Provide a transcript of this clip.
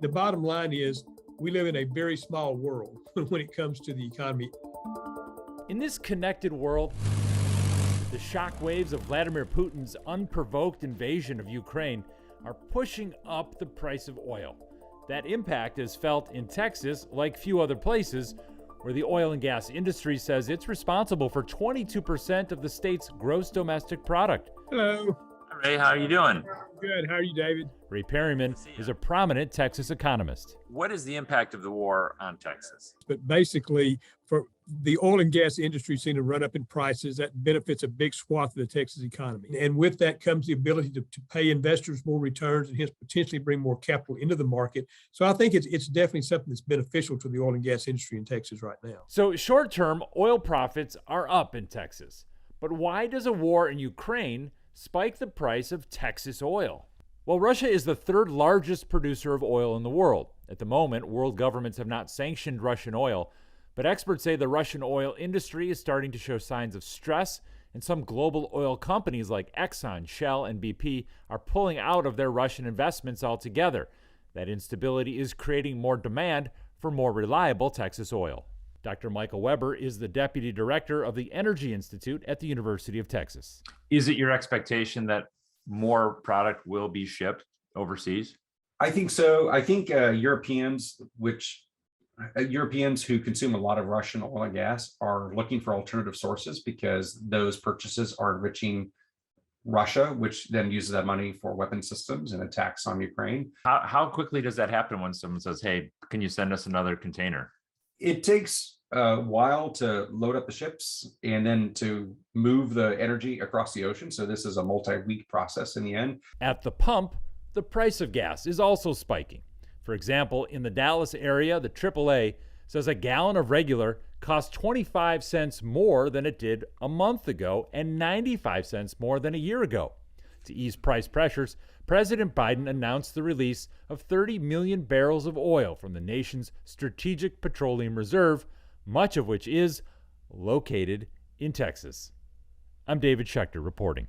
The bottom line is we live in a very small world when it comes to the economy. In this connected world, the shockwaves of Vladimir Putin's unprovoked invasion of Ukraine are pushing up the price of oil. That impact is felt in Texas like few other places, where the oil and gas industry says it's responsible for 22% of the state's gross domestic product. Hello. Ray, how are you doing? Good. How are you, David? Ray Perryman is a prominent Texas economist. What is the impact of the war on Texas? But basically, for the oil and gas industry seem to run up in prices. That benefits a big swath of the Texas economy. And with that comes the ability to pay investors more returns and hence potentially bring more capital into the market. So I think it's definitely something that's beneficial to the oil and gas industry in Texas right now. So short term, oil profits are up in Texas. But why does a war in Ukraine spike the price of Texas oil? Well, Russia is the third largest producer of oil in the world. At the moment, world governments have not sanctioned Russian oil, but experts say the Russian oil industry is starting to show signs of stress, and some global oil companies like Exxon, Shell, and BP are pulling out of their Russian investments altogether. That instability is creating more demand for more reliable Texas oil. Dr. Michael Weber is the deputy director of the Energy Institute at the University of Texas. Is it your expectation that more product will be shipped overseas? I think so. I think Europeans who consume a lot of Russian oil and gas are looking for alternative sources because those purchases are enriching Russia, which then uses that money for weapon systems and attacks on Ukraine. How quickly does that happen when someone says, hey, can you send us another container? It takes a while to load up the ships and then to move the energy across the ocean. So this is a multi-week process in the end. At the pump, the price of gas is also spiking. For example, in the Dallas area, the AAA says a gallon of regular costs 25 cents more than it did a month ago and 95 cents more than a year ago. To ease price pressures, President Biden announced the release of 30 million barrels of oil from the nation's Strategic Petroleum Reserve, much of which is located in Texas. I'm David Schechter reporting.